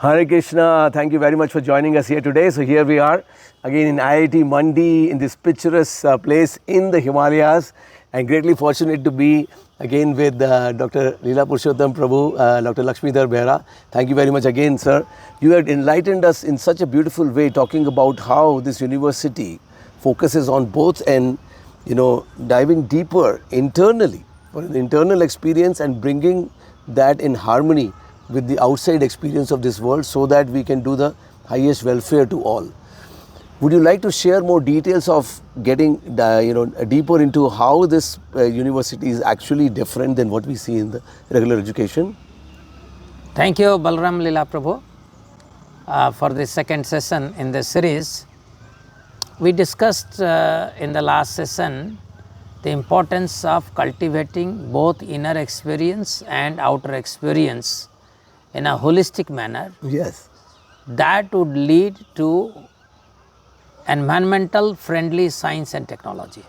Hare Krishna, thank you very much for joining us here today. So here we are again in IIT Mandi in this picturesque place in the Himalayas, and greatly fortunate to be again with Dr. Lila Purushottam Prabhu, Dr. Laxmidhar Behera. Thank you very much again, sir. You had enlightened us in such a beautiful way, talking about how this university focuses on both and diving deeper internally for an internal experience and bringing that in harmony with the outside experience of this world so that we can do the highest welfare to all. Would you like to share more details of getting deeper into how this university is actually different than what we see in the regular education? Thank you, Balram Lila Prabhu, for the second session in this series. We discussed in the last session the importance of cultivating both inner experience and outer experience in a holistic manner. Yes. That would lead to environmental friendly science and technology.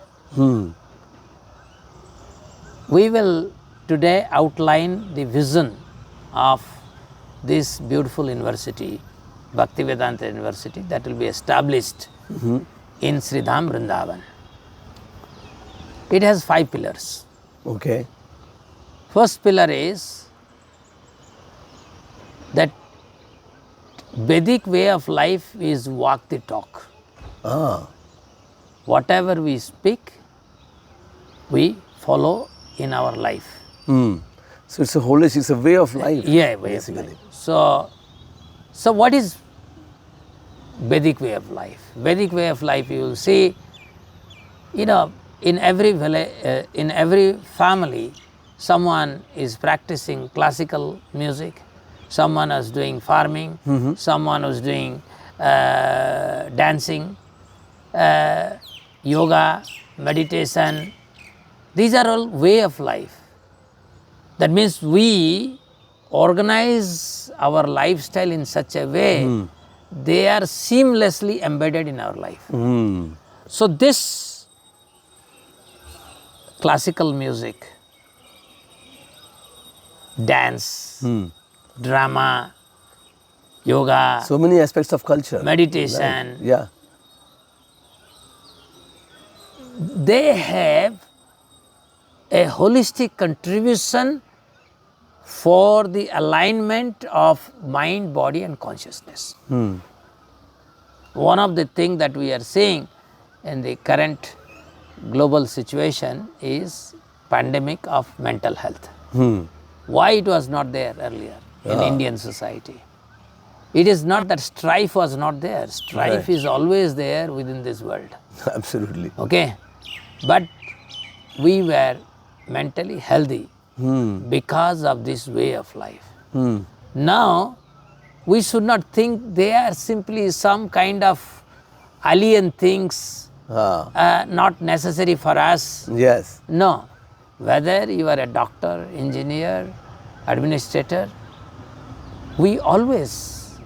We will today outline the vision of this beautiful university, Bhaktivedanta University, that will be established in Sridham, Vrindavan. It has 5 pillars. Okay. First pillar is that Vedic way of life is walk the talk. Whatever we speak, we follow in our life. So it's a holistic, it's a way of life. Yeah, way of life. So what is Vedic way of life? Vedic way of life, you will see, in every village, in every family, someone is practicing classical music, someone is doing farming, someone is doing dancing, yoga, meditation. These are all way of life. That means we organize our lifestyle in such a way they are seamlessly embedded in our life. So this classical music, dance, drama, yoga, so many aspects of culture, meditation, right. Yeah, they have a holistic contribution for the alignment of mind, body and consciousness. One of the things that we are seeing in the current global situation is pandemic of mental health. Why it was not there earlier in Indian society? It is not that strife was not there. Strife is always there within this world. Absolutely. Okay, but we were mentally healthy because of this way of life. Now, we should not think they are simply some kind of alien things, not necessary for us. Yes. No, whether you are a doctor, engineer, administrator, we always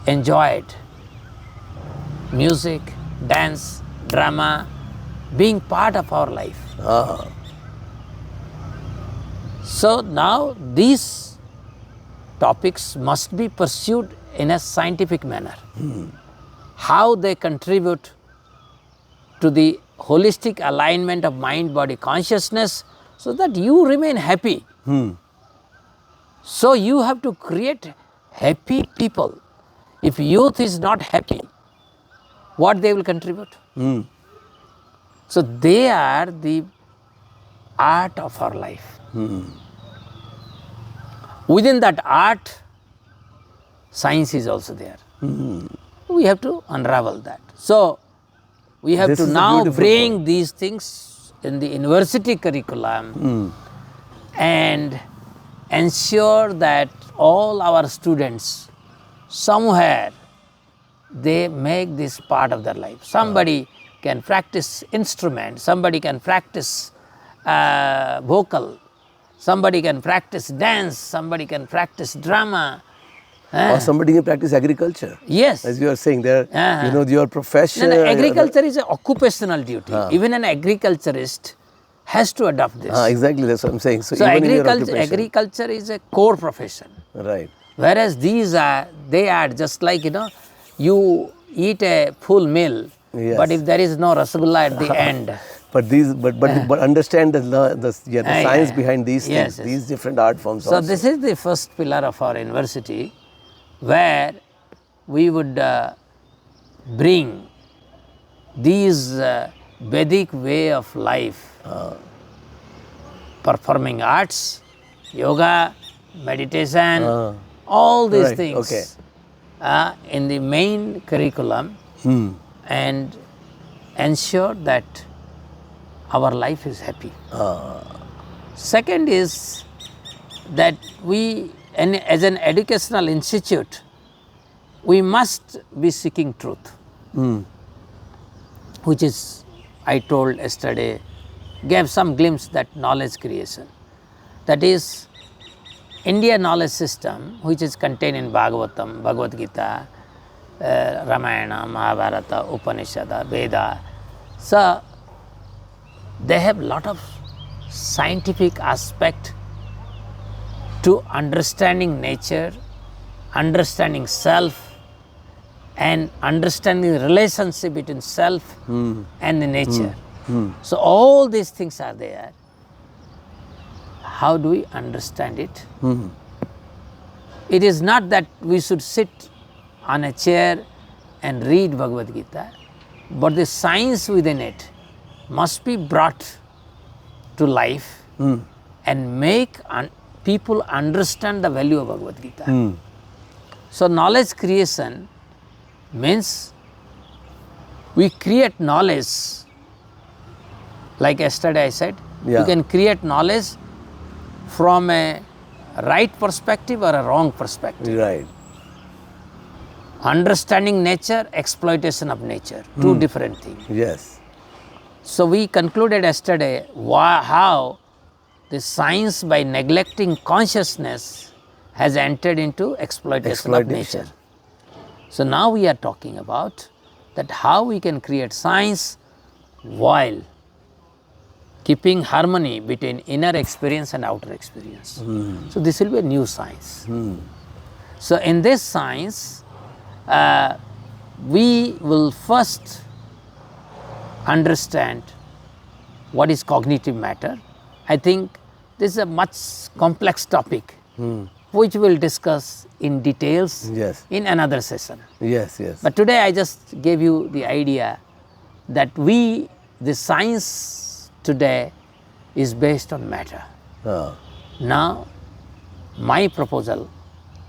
enjoyed music, dance, drama, being part of our life. So now these topics must be pursued in a scientific manner. How they contribute to the holistic alignment of mind, body, consciousness so that you remain happy. So you have to create happy people. If youth is not happy, what they will contribute? So they are the art of our life. Within that art, science is also there. We have to unravel that. So we have to now bring these things in the university curriculum and ensure that all our students somewhere they make this part of their life. Somebody can practice instrument, somebody can practice vocal, somebody can practice dance, somebody can practice drama. Or somebody can practice agriculture. Yes. As you are saying, there, your profession. No, agriculture is an occupational duty. Even an agriculturist has to adopt this. Exactly, that's what I'm saying. So agriculture is a core profession. Right. Whereas these are, they are just like, you eat a full meal, Yes. but if there is no Rasgulla at the end. But these, but understand the science yeah. behind these Yes, things, yes. these different art forms. So also. this is the first pillar of our university, where we would bring these Vedic way of life, performing arts, yoga, meditation, all these Right, things okay. in the main curriculum, and ensure that our life is happy. Second is that we, as an educational institute, we must be seeking truth, which is, I told yesterday, gave some glimpse that knowledge creation. That is, India knowledge system, which is contained in Bhagavatam, Bhagavad Gita, Ramayana, Mahabharata, Upanishad, Veda. So, they have lot of scientific aspect to understanding nature, understanding self, and understanding the relationship between self and the nature. So all these things are there. How do we understand it? It is not that we should sit on a chair and read Bhagavad Gita, but the science within it must be brought to life and make people understand the value of Bhagavad Gita. So knowledge creation means we create knowledge, like yesterday I said, you can create knowledge from a right perspective or a wrong perspective. Right. Understanding nature, exploitation of nature, two different things. Yes. So we concluded yesterday how the science, by neglecting consciousness, has entered into exploitation of nature. So now we are talking about that how we can create science while keeping harmony between inner experience and outer experience. So this will be a new science. So in this science, we will first understand what is cognitive matter. I think this is a much complex topic, which we'll discuss in details in another session. Yes, yes. But today I just gave you the idea that the science today is based on matter. Now, my proposal,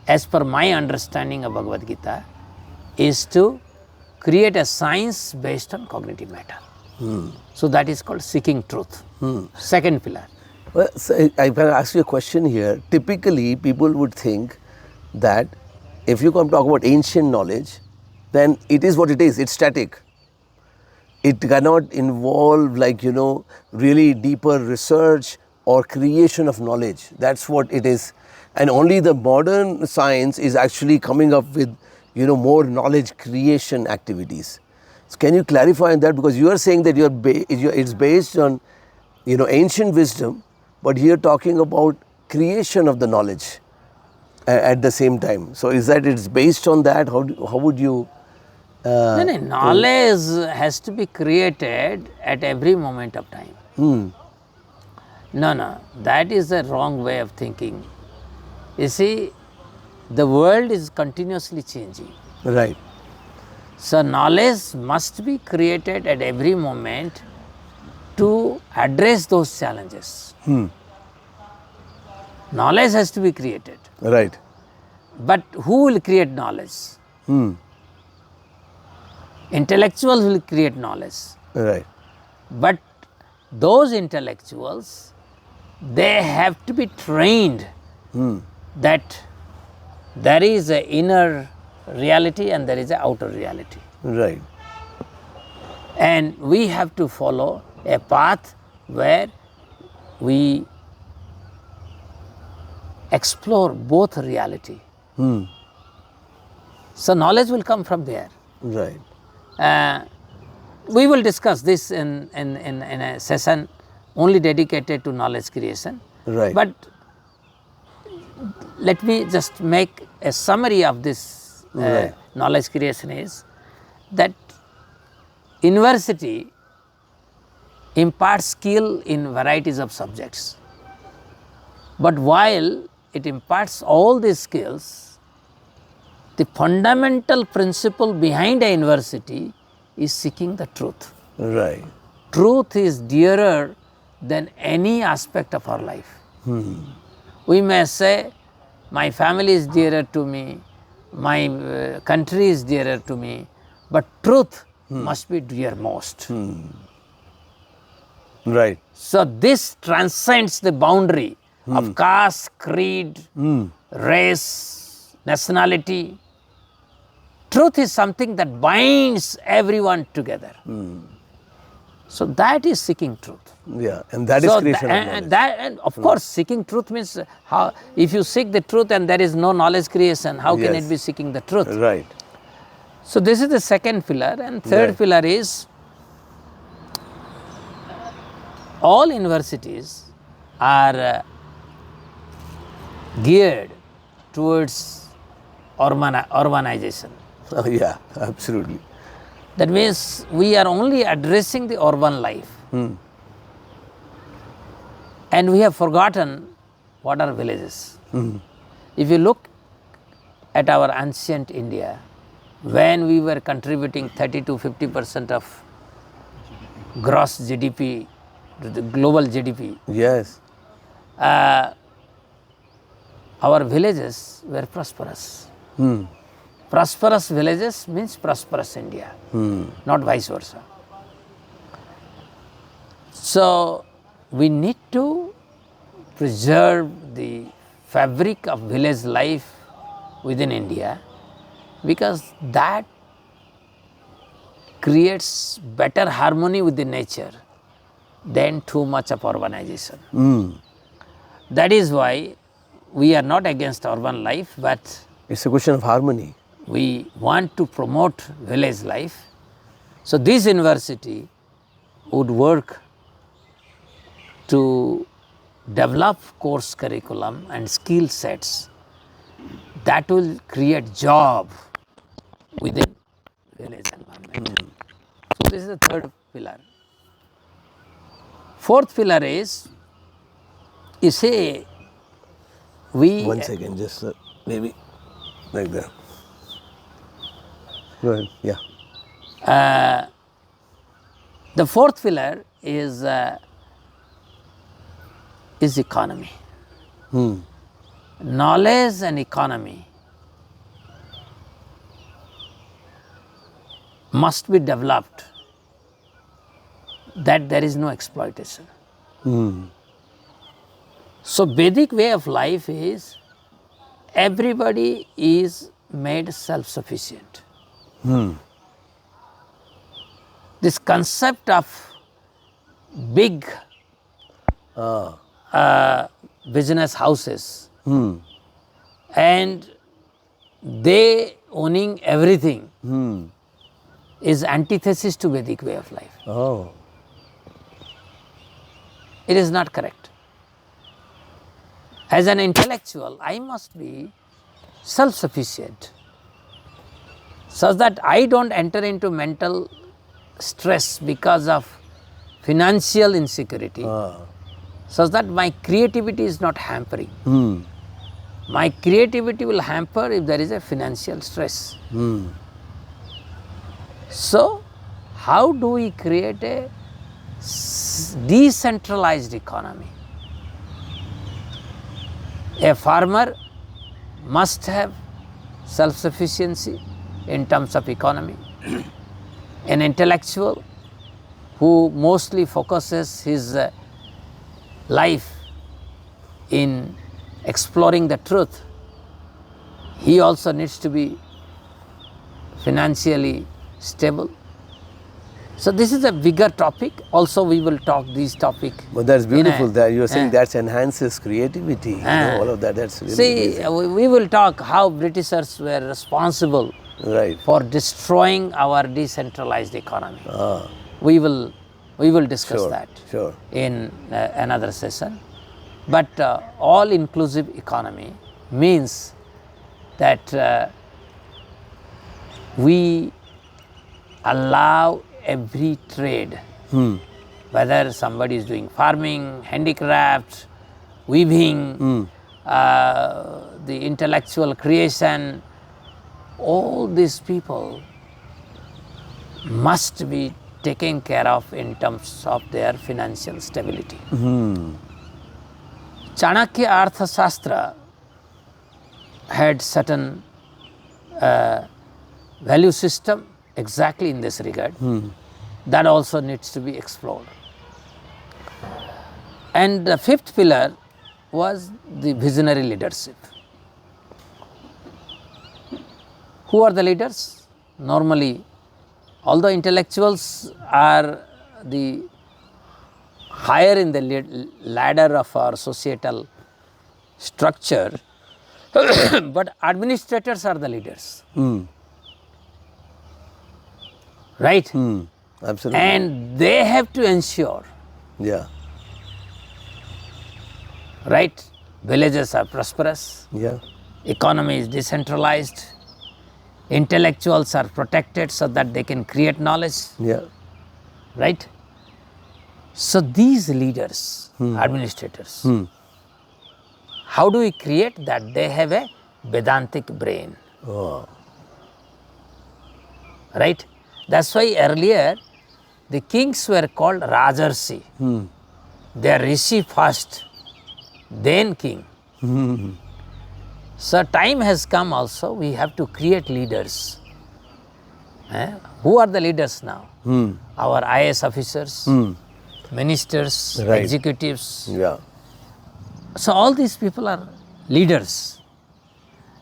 as per my understanding of Bhagavad Gita, is to create a science based on cognitive matter. So that is called seeking truth. Second pillar. Well, so I can ask you a question here. Typically, people would think that if you come talk about ancient knowledge, then it is what it is. It's static. It cannot involve, like, really deeper research or creation of knowledge. That's what it is. And only the modern science is actually coming up with, more knowledge creation activities. So can you clarify on that? Because you are saying that it's based on, ancient wisdom, but you're talking about creation of the knowledge at the same time. So is that it's based on that? How would you? No, knowledge has to be created at every moment of time. No, that is a wrong way of thinking. You see, the world is continuously changing. Right. So knowledge must be created at every moment to address those challenges. Knowledge has to be created. Right. But who will create knowledge? Intellectuals will create knowledge. Right. But those intellectuals, they have to be trained that there is an inner reality and there is an outer reality. Right. And we have to follow a path where we explore both reality. So knowledge will come from there. Right. We will discuss this in a session only dedicated to knowledge creation. Right. But let me just make a summary of this Right. knowledge creation is that university imparts skill in varieties of subjects. But while it imparts all these skills, the fundamental principle behind a university is seeking the truth. Right. Truth is dearer than any aspect of our life. We may say, my family is dearer to me, my country is dearer to me, but truth must be dear most. Right. So, this transcends the boundary of caste, creed, race, nationality. Truth is something that binds everyone together. So, that is seeking truth. Yeah, and that is So, creation of knowledge. and of course, seeking truth means how, if you seek the truth and there is no knowledge creation, how can Yes. it be seeking the truth? Right. So, this is the second pillar, and third Right. pillar is all universities are geared towards urbanization. Oh, yeah, absolutely. That means we are only addressing the urban life. And we have forgotten what are villages. If you look at our ancient India, when we were contributing 30 to 50% of gross GDP to the global GDP, Yes. our villages were prosperous. Prosperous villages means prosperous India, not vice versa. So, we need to preserve the fabric of village life within India, because that creates better harmony with the nature than too much of urbanization. That is why we are not against urban life, but It's a question of harmony. we want to promote village life. So, this university would work to develop course curriculum and skill sets that will create job within village environment. So, this is the third pillar. Fourth pillar is, you say, we 1 second, just maybe like that. Go ahead. Yeah. the fourth pillar is economy. Knowledge and economy must be developed, that there is no exploitation. So, Vedic way of life is everybody is made self-sufficient. This concept of big business houses and they owning everything is antithesis to Vedic way of life. Oh. It is not correct. As an intellectual, I must be self-sufficient, such that I don't enter into mental stress because of financial insecurity, such that my creativity is not hampering. My creativity will hamper if there is a financial stress. So, how do we create a decentralized economy? A farmer must have self-sufficiency in terms of economy. An intellectual who mostly focuses his life in exploring the truth, he also needs to be financially stable. So, this is a bigger topic. Also, we will talk this topic. But that's beautiful that you are saying that enhances creativity. You know, all of that, that's really See, amazing. we will talk how Britishers were responsible Right. for destroying our decentralized economy. We will discuss that Sure. in another session. But all inclusive economy means that we allow every trade, whether somebody is doing farming, handicrafts, weaving, the intellectual creation, all these people must be taken care of in terms of their financial stability. Chanakya Arthashastra had certain value system exactly in this regard. That also needs to be explored. And the fifth pillar was the visionary leadership. Who are the leaders? Normally, although intellectuals are the higher in the ladder of our societal structure, but administrators are the leaders. Right? Absolutely. And they have to ensure, Yeah. right, villages are prosperous, Yeah. economy is decentralized, intellectuals are protected so that they can create knowledge, Yeah. right? So these leaders, administrators, how do we create that? They have a Vedantic brain, Oh. right? That's why earlier the kings were called Rajarsi. They are Rishi first, then king. So time has come also, we have to create leaders. Who are the leaders now? Our IAS officers, ministers, Right. executives. Yeah. So all these people are leaders.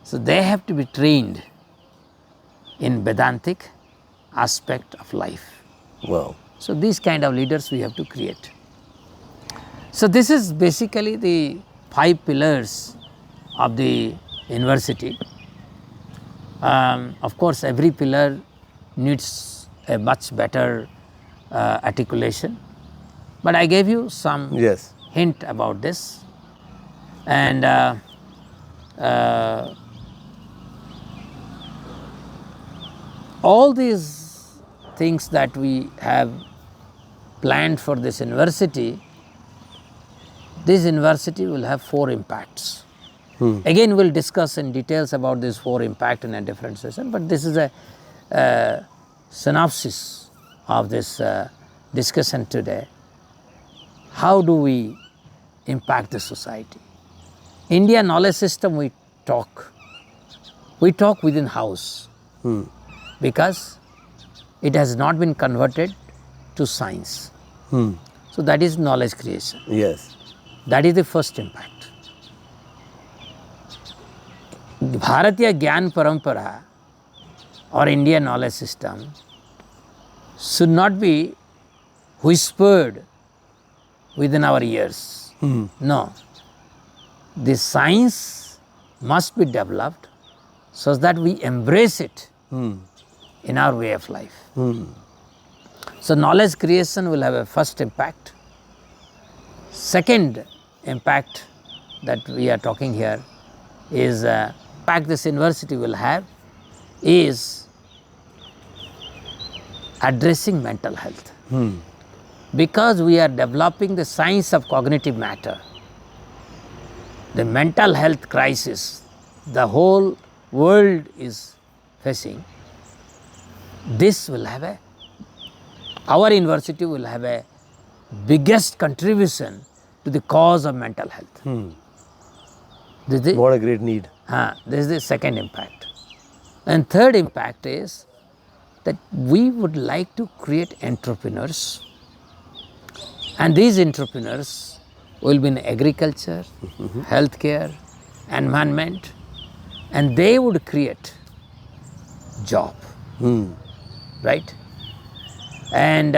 So they have to be trained in Vedantic aspect of life. Wow. So these kind of leaders we have to create. So this is basically the 5 pillars of the university. Of course, every pillar needs a much better articulation, but I gave you some Yes. hint about this. And all these things that we have planned for this university will have 4 impacts. Again, we will discuss in details about these 4 impacts in a different session, but this is a synopsis of this discussion today. How do we impact the society? India knowledge system, we talk within house because it has not been converted to science. So that is knowledge creation. Yes. That is the first impact. Bharatiya Gyan Parampara or Indian knowledge system should not be whispered within our ears. No. The science must be developed so that we embrace it in our way of life. So knowledge creation will have a first impact. Second impact that we are talking here is impact this university will have is addressing mental health. Because we are developing the science of cognitive matter, the mental health crisis the whole world is facing, this will have our university will have a biggest contribution to the cause of mental health. What a great need. This is the second impact. And third impact is that we would like to create entrepreneurs, and these entrepreneurs will be in agriculture, healthcare, environment, and they would create job, right? And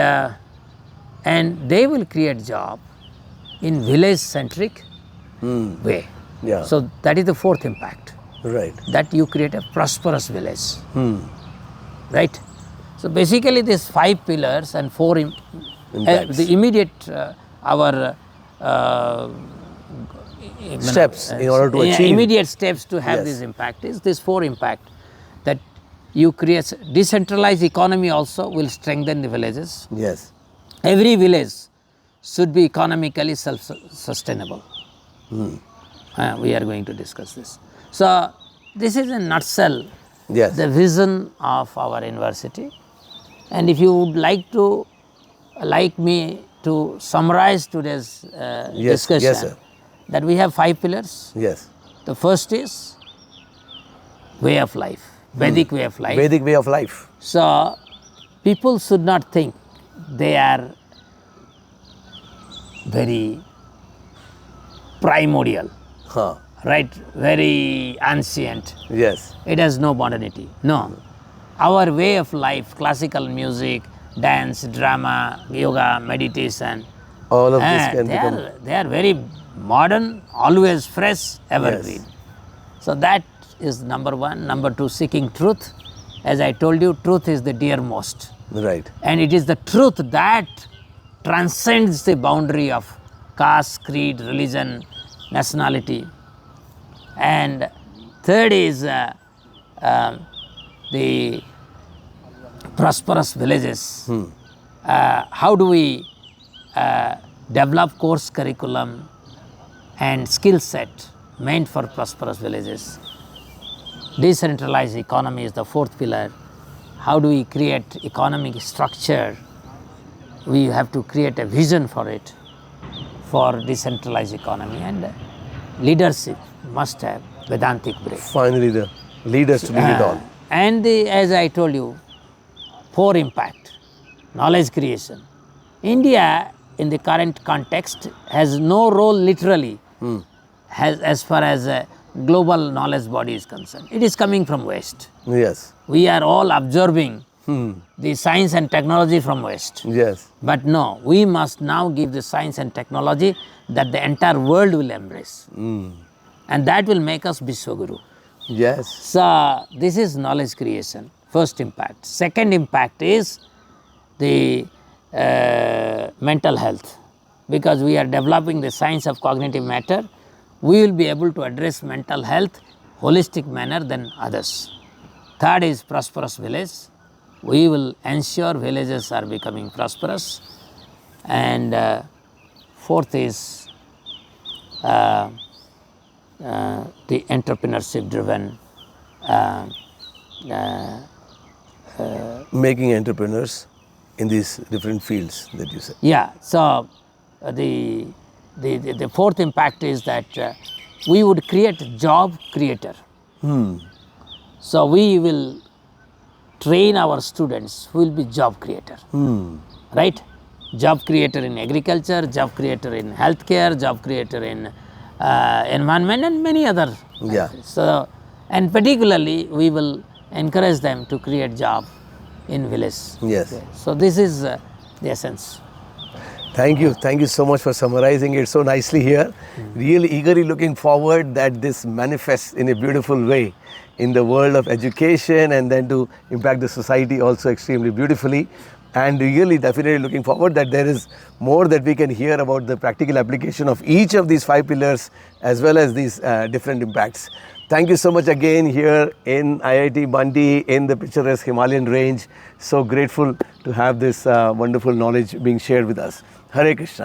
they will create job in village-centric way. Yeah. So that is the fourth impact. Right. That you create a prosperous village, right? So basically these 5 pillars and 4 Impacts. the immediate our steps in order to achieve. Immediate steps to have Yes. this impact is this 4 impact, that you create decentralized economy also will strengthen the villages. Yes. Every village should be economically self-sustainable. We are going to discuss this. So, this is in nutshell Yes. the vision of our university. And if you would like me to summarize today's Yes, discussion, yes, sir. that we have 5 pillars. Yes. The first is way of life, Vedic way of life. Vedic way of life. So, people should not think they are very primordial, Huh. right? Very ancient. Yes. It has no modernity. No. Our way of life, classical music, dance, drama, yoga, meditation, All of this can become. they are very modern, always fresh, evergreen. Yes. So that is number 1. Number 2, seeking truth. As I told you, truth is the dearmost. Right. And it is the truth that transcends the boundary of caste, creed, religion, nationality. And third is the prosperous villages. How do we develop course curriculum and skill set meant for prosperous villages? Decentralized economy is the 4th pillar. How do we create economic structure? We have to create a vision for it, for decentralized economy, and leadership must have Vedantic brain. Finally, the leaders to lead it all. And as I told you, 4 impact, knowledge creation. India in the current context has no role literally as far as a global knowledge body is concerned. It is coming from West. Yes. We are all absorbing the science and technology from West. Yes. But no, we must now give the science and technology that the entire world will embrace. And that will make us Vishwaguru. Yes. So, this is knowledge creation, first impact. Second impact is the mental health. Because we are developing the science of cognitive matter, we will be able to address mental health holistic manner than others. Third is prosperous village. We will ensure villages are becoming prosperous. And fourth is the entrepreneurship driven Making entrepreneurs in these different fields that you said. Yeah, so the fourth impact is that we would create job creator. So we will train our students who will be job creator, right? Job creator in agriculture, job creator in healthcare, job creator in environment, and many other. Yeah. So, and particularly we will encourage them to create job in village. Yes. Okay. So this is the essence. Thank you so much for summarizing it so nicely here. Really eagerly looking forward that this manifests in a beautiful way in the world of education and then to impact the society also extremely beautifully. And really definitely looking forward that there is more that we can hear about the practical application of each of these 5 pillars as well as these different impacts. Thank you so much again here in IIT Mandi in the picturesque Himalayan range. So grateful to have this wonderful knowledge being shared with us. Hare Krishna.